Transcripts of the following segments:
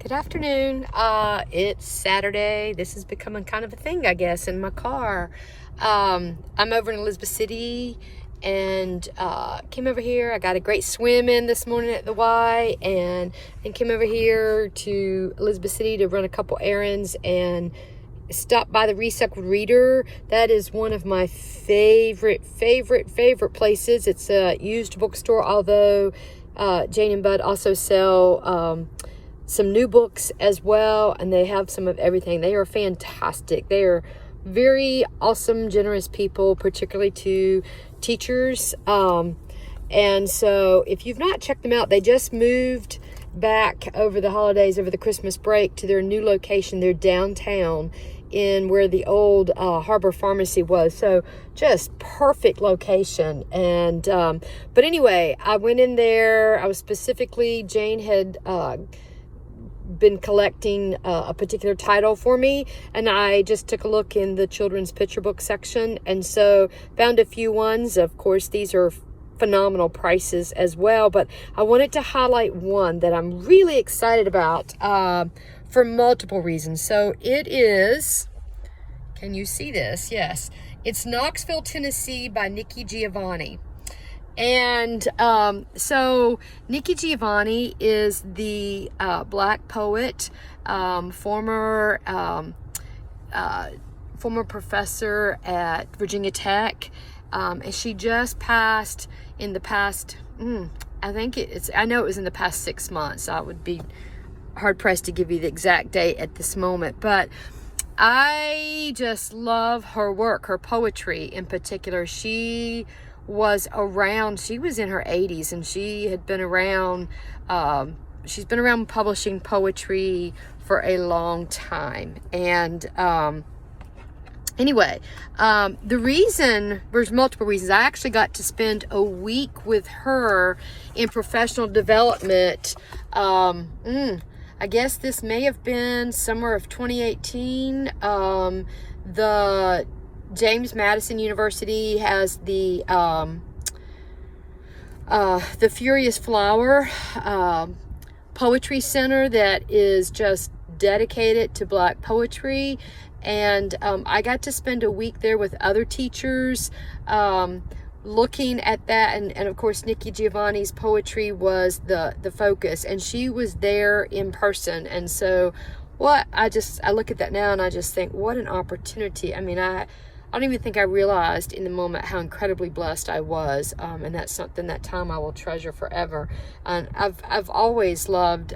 Good afternoon. It's Saturday. This is becoming kind of a thing, I guess, in my car. I'm over in Elizabeth City and came over here. I got a great swim in this morning at the Y and came over here to Elizabeth City to run a couple errands and stop by the Recycled Reader. That is one of my favorite places. It's a used bookstore, although Jane and Bud also sell some new books as well, and they have some of everything. They are fantastic. They are very awesome, generous people, particularly to teachers. And so if you've not checked them out, they just moved back over the holidays, over the Christmas break, to their new location. They're downtown in where the old Harbor Pharmacy was. So just perfect location. And but anyway, I went in there. I was specifically, Jane had been collecting a particular title for me, and I just took a look in the children's picture book section, and so found a few ones. Of course, these are phenomenal prices as well, but I wanted to highlight one that I'm really excited about for multiple reasons. So it is, can you see this? Yes, it's Knoxville, Tennessee by Nikki Giovanni. And so Nikki Giovanni is the black poet, former professor at Virginia Tech, and she just passed in the past, I know it was in the past 6 months. I would be hard pressed to give you the exact date at this moment, but I just love her work, her poetry in particular. She was in her 80s, and she had been around, she's been around publishing poetry for a long time. And anyway, there's multiple reasons. I actually got to spend a week with her in professional development. I guess this may have been summer of 2018. The James Madison University has the Furious Flower Poetry Center that is just dedicated to black poetry, and I got to spend a week there with other teachers looking at that, and of course Nikki Giovanni's poetry was the focus, and she was there in person. And so I look at that now and I just think, what an opportunity. I mean, I don't even think I realized in the moment how incredibly blessed I was, and that's something, that time I will treasure forever. And I've always loved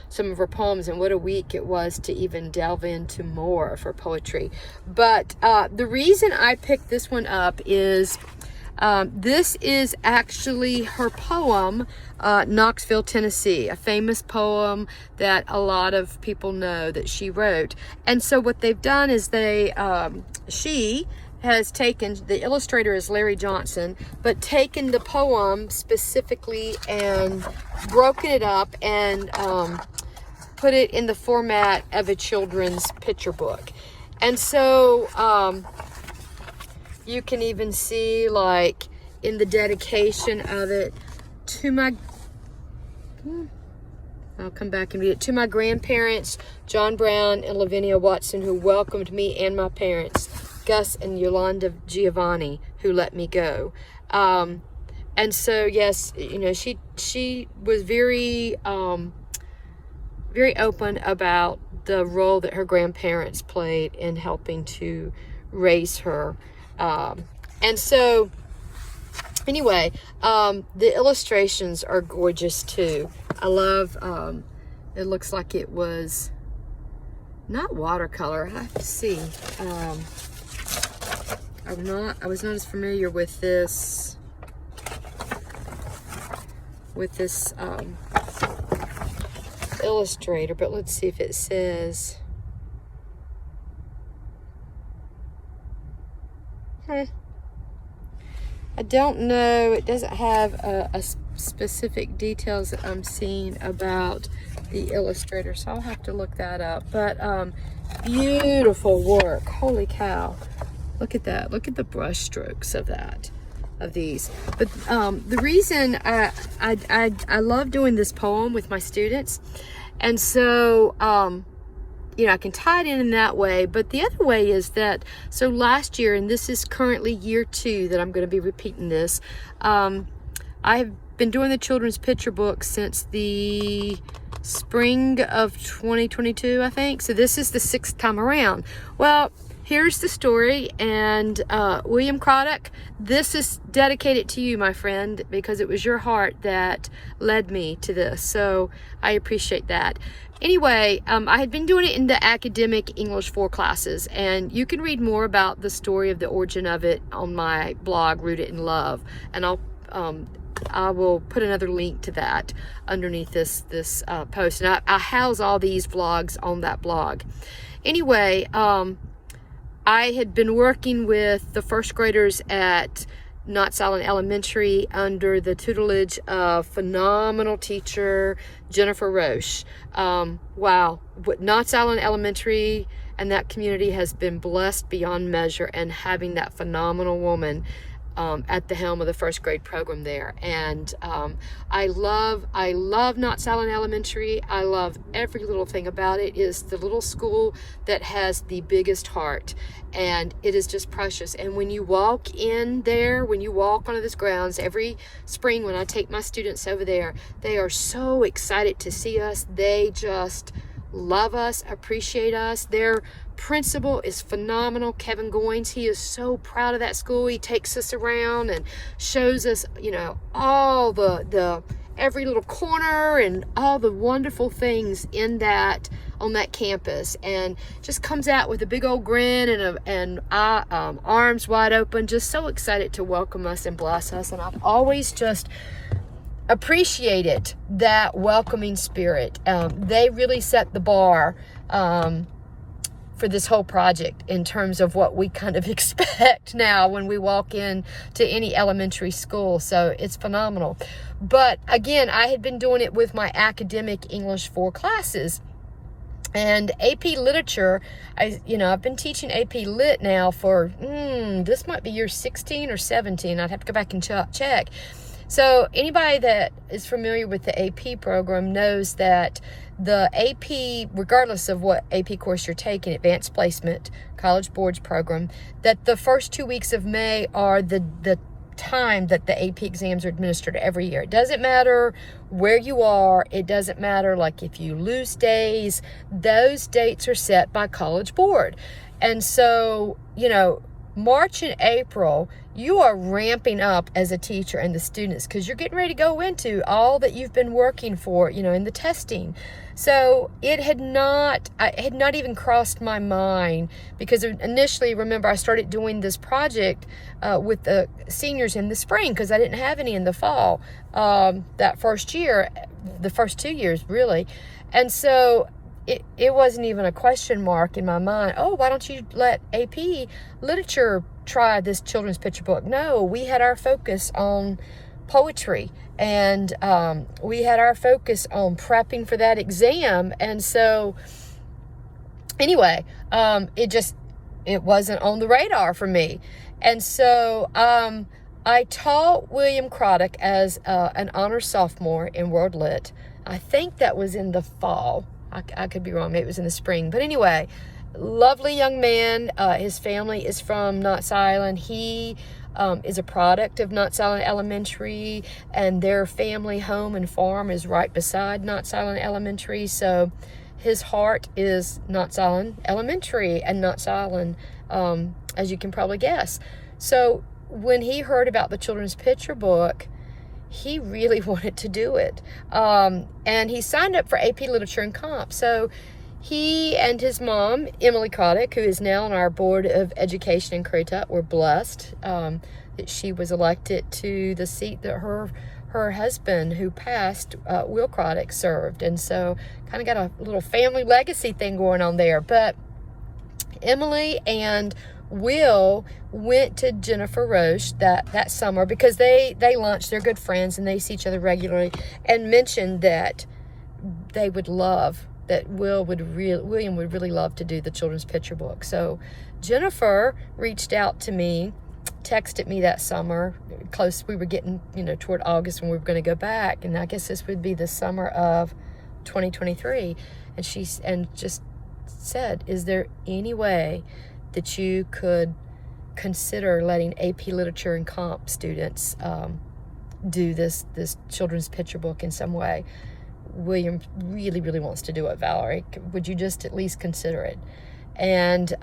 some of her poems, and what a week it was to even delve into more of her poetry. But the reason I picked this one up is this is actually her poem, Knoxville, Tennessee, a famous poem that a lot of people know that she wrote. And so what they've done is she has taken, the illustrator is Larry Johnson, but taken the poem specifically and broken it up and put it in the format of a children's picture book. And so you can even see, like, in the dedication of it, I'll come back and read it. To my grandparents, John Brown and Lavinia Watson, who welcomed me and my parents, Gus and Yolanda Giovanni, who let me go. And so, yes, you know, she was very open about the role that her grandparents played in helping to raise her. And so anyway, the illustrations are gorgeous too. I love, it looks like it was not watercolor. I have to see. I was not as familiar with this illustrator, but let's see if it says. I don't know. It doesn't have a specific details that I'm seeing about the illustrator, so I'll have to look that up. But beautiful work. Holy cow. Look at that. Look at the brush strokes of that. of these. But the reason I love doing this poem with my students, and so I can tie it in that way. But the other way is that, so last year, and this is currently year 2 that I'm going to be repeating this, I have been doing the children's picture book since the spring of 2022, I think. So this is the 6th time around. Well, here's the story, and William Craddock, this is dedicated to you, my friend, because it was your heart that led me to this, so I appreciate that. Anyway, I had been doing it in the academic English 4 classes, and you can read more about the story of the origin of it on my blog, Rooted in Love, and I will put another link to that underneath this post, and I house all these vlogs on that blog. Anyway, I had been working with the first graders at Knox Island Elementary under the tutelage of phenomenal teacher Jennifer Roche. Wow, Knox Island Elementary and that community has been blessed beyond measure, and having that phenomenal woman at the helm of the first grade program there. And I love Knox Island Elementary. I love every little thing about it. It is the little school that has the biggest heart, and it is just precious. And when you walk in there, when you walk onto this grounds every spring when I take my students over there, they are so excited to see us. They just love us, appreciate us. Their principal is phenomenal, Kevin Goins. He is so proud of that school. He takes us around and shows us, all the every little corner and all the wonderful things on that campus, and just comes out with a big old grin and arms wide open, just so excited to welcome us and bless us. And I've always just appreciated that welcoming spirit. They really set the bar for this whole project in terms of what we kind of expect now when we walk in to any elementary school. So it's phenomenal. But again, I had been doing it with my academic English 4 classes. And AP Literature, I've been teaching AP Lit now for, this might be year 16 or 17. I'd have to go back and check. So anybody that is familiar with the AP program knows that the AP, regardless of what AP course you're taking, Advanced Placement, College Boards program, that the first 2 weeks of May are the time that the AP exams are administered every year. It doesn't matter where you are. It doesn't matter, like, if you lose days. Those dates are set by College Board. And so, March and April, you are ramping up as a teacher and the students, because you're getting ready to go into all that you've been working for, in the testing. So it had not even crossed my mind, because initially, remember, I started doing this project with the seniors in the spring, because I didn't have any in the fall that first year, the first 2 years really. And so it wasn't even a question mark in my mind. Oh, why don't you let AP Literature try this children's picture book? No, we had our focus on poetry, and we had our focus on prepping for that exam. And so anyway, it wasn't on the radar for me. And so I taught William Craddock as an honor sophomore in World Lit. I think that was in the fall. I could be wrong. Maybe it was in the spring. But anyway, lovely young man. His family is from Knox Island. He is a product of Knox Island Elementary, and their family home and farm is right beside Knox Island Elementary. So his heart is Knox Island Elementary and Knox Island, as you can probably guess. So when he heard about the children's picture book, he really wanted to do it. And he signed up for AP Literature and Comp. So he and his mom, Emily Craddock, who is now on our Board of Education in Creighton, were blessed that she was elected to the seat that her husband, who passed, Will Craddock, served. And so kind of got a little family legacy thing going on there. But Emily and Will went to Jennifer Roche that summer, because they lunch, they're good friends, and they see each other regularly, and mentioned that they would love, that William would really love to do the children's picture book. So Jennifer reached out to me texted me that summer, we were getting, toward August when we were going to go back. And I guess this would be the summer of 2023. And just said, is there any way that you could consider letting AP Literature and Comp students do this children's picture book in some way? William really, really wants to do it, Valerie. Would you just at least consider it? And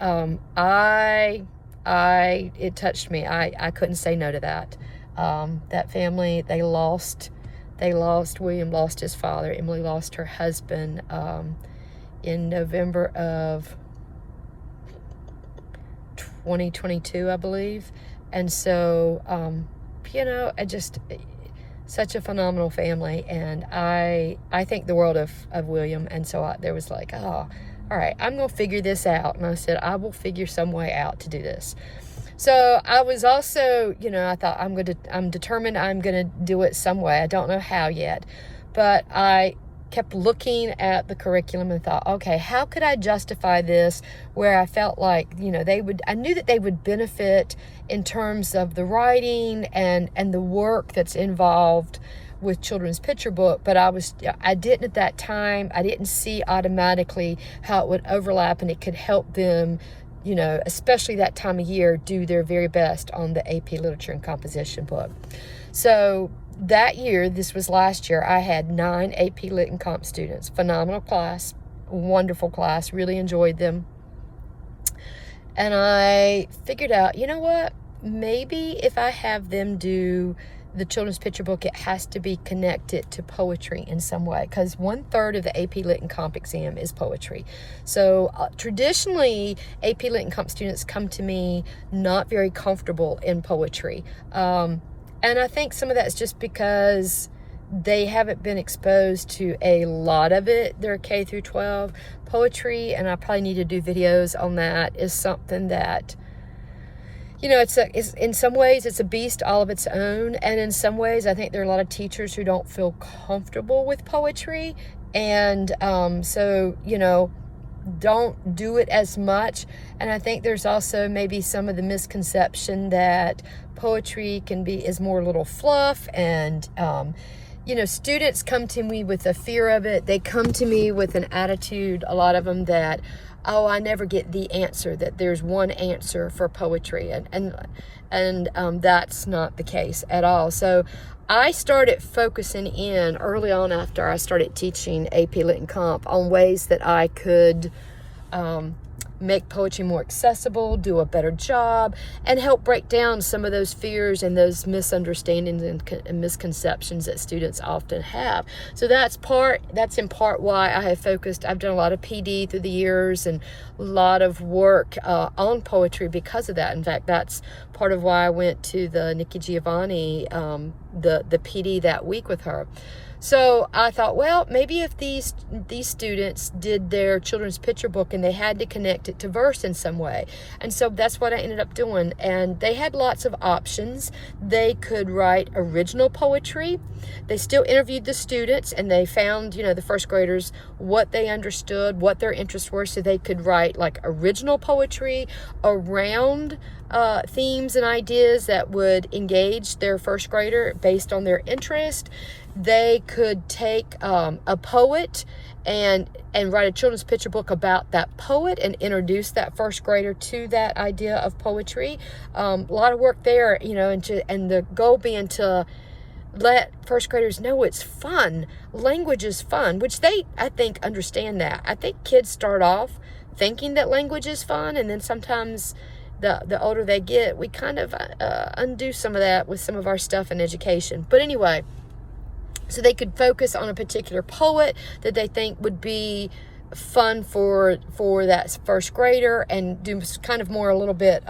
it touched me. I couldn't say no to that. That family, William lost his father. Emily lost her husband in November of 2022, I believe. And so, such a phenomenal family. And I think the world of William. And so there was like, oh, all right, I'm going to figure this out. And I said, I will figure some way out to do this. So I was also, I thought I'm determined I'm going to do it some way. I don't know how yet, but I kept looking at the curriculum and thought, okay, how could I justify this where I felt like, I knew that they would benefit in terms of the writing and the work that's involved with children's picture book, but I didn't at that time, I didn't see automatically how it would overlap and it could help them, especially that time of year, do their very best on the AP Literature and Composition book. So that year, this was last year, I had 9 AP Lit and Comp students. Phenomenal class, wonderful class, really enjoyed them. And I figured out, you know what, maybe if I have them do the children's picture book, it has to be connected to poetry in some way, because 1/3 of the AP Lit and Comp exam is poetry. So traditionally, AP Lit and Comp students come to me not very comfortable in poetry. And I think some of that's just because they haven't been exposed to a lot of it. They're K through 12 poetry, and I probably need to do videos on that, is something that, it's in some ways it's a beast all of its own, and in some ways I think there are a lot of teachers who don't feel comfortable with poetry, and so don't do it as much. And I think there's also maybe some of the misconception that poetry is more a little fluff, and students come to me with a fear of it. They come to me with an attitude, a lot of them, that, oh, I never get the answer, that there's one answer for poetry. And that's not the case at all. So I started focusing in early on after I started teaching AP Lit and Comp on ways that I could make poetry more accessible, do a better job, and help break down some of those fears and those misunderstandings and misconceptions that students often have. So that's in part why I have focused. I've done a lot of PD through the years and a lot of work on poetry because of that. In fact, that's part of why I went to the Nikki Giovanni, the PD that week with her. So I thought, well, maybe if these students did their children's picture book and they had to connect it to verse in some way. And so that's what I ended up doing. And they had lots of options. They could write original poetry. They still interviewed the students, and they found, the first graders, what they understood, what their interests were, so they could write like original poetry around themes and ideas that would engage their first grader based on their interest. They could take a poet and write a children's picture book about that poet and introduce that first grader to that idea of poetry. A lot of work there, and the goal being to let first graders know it's fun. Language is fun, which they, I think, understand that. I think kids start off thinking that language is fun, and then sometimes the older they get, we kind of undo some of that with some of our stuff in education. But anyway, so they could focus on a particular poet that they think would be fun for that first grader, and do kind of more a little bit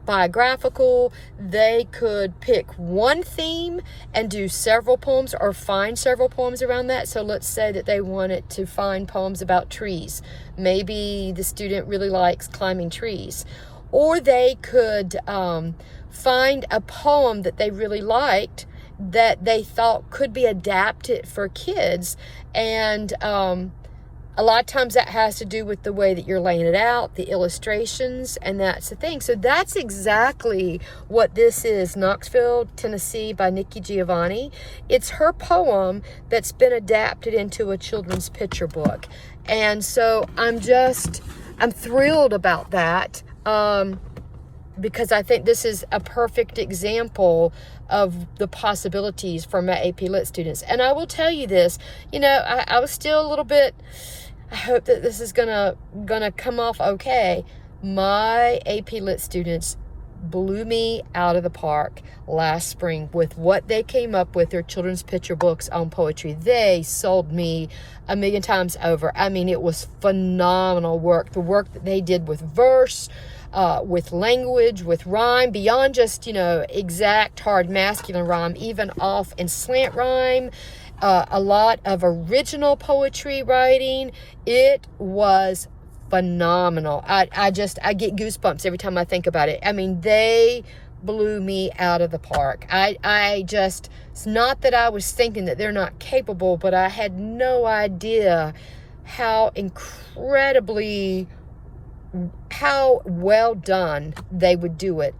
biographical. They could pick one theme and do several poems, or find several poems around that. So let's say that they wanted to find poems about trees. Maybe the student really likes climbing trees. Or they could find a poem that they really liked that they thought could be adapted for kids, and a lot of times that has to do with the way that you're laying it out, the illustrations, and that's the thing. So that's exactly what this is, Knoxville, Tennessee by Nikki Giovanni. It's her poem that's been adapted into a children's picture book. And so I'm thrilled about that, because I think this is a perfect example of the possibilities for my AP Lit students. And I will tell you this, I was still a little bit, I hope that this is gonna come off okay. My AP Lit students blew me out of the park last spring with what they came up with, their children's picture books on poetry. They sold me a million times over. I mean, it was phenomenal work. The work that they did with verse, with language, with rhyme, beyond just, exact hard masculine rhyme, even off and slant rhyme, a lot of original poetry writing. It was phenomenal. I get goosebumps every time I think about it. I mean, they blew me out of the park. It's not that I was thinking that they're not capable, but I had no idea how well done they would do it.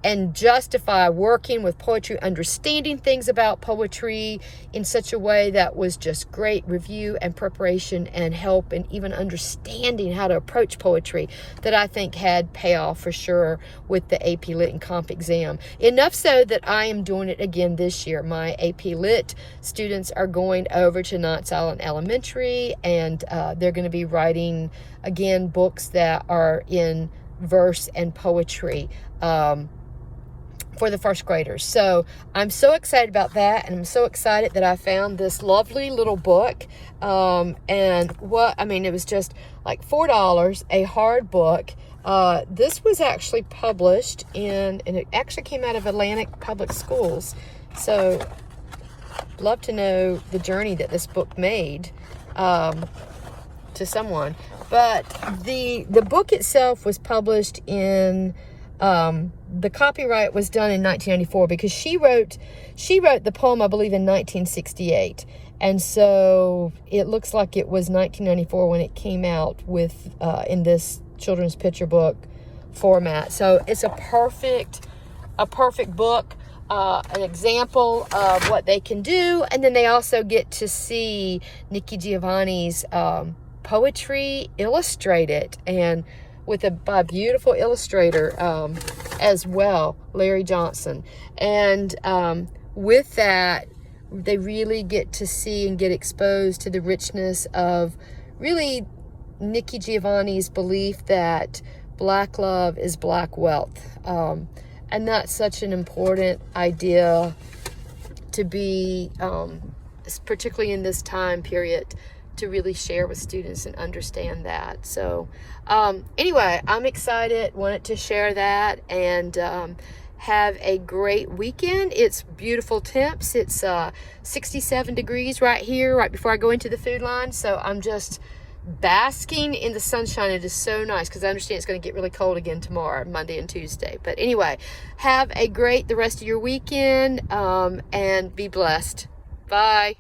And justify working with poetry, understanding things about poetry in such a way that was just great review and preparation and help, and even understanding how to approach poetry, that I think had payoff for sure with the AP Lit and Comp exam. Enough so that I am doing it again this year. My AP Lit students are going over to Knox Island Elementary, and they're going to be writing, again, books that are in verse and poetry, for the first graders. So I'm so excited about that, and I'm so excited that I found this lovely little book. And it was just like $4, a hard book. This was actually published and it actually came out of Atlantic Public Schools. So love to know the journey that this book made to someone. But the book itself was published in the copyright was done in 1994, because she wrote the poem, I believe, in 1968. And so it looks like it was 1994 when it came out with in this children's picture book format. So it's a perfect book, an example of what they can do. And then they also get to see Nikki Giovanni's poetry illustrated, and by a beautiful illustrator as well, Larry Johnson. And with that, they really get to see and get exposed to the richness of really Nikki Giovanni's belief that Black love is Black wealth. And that's such an important idea to be, particularly in this time period, to really share with students and understand that. So anyway, I'm excited, wanted to share that, and have a great weekend. It's beautiful temps. It's 67 degrees right here, right before I go into the food line. So I'm just basking in the sunshine. It is so nice, because I understand it's going to get really cold again tomorrow, Monday and Tuesday. But anyway, have the rest of your weekend, and be blessed. Bye.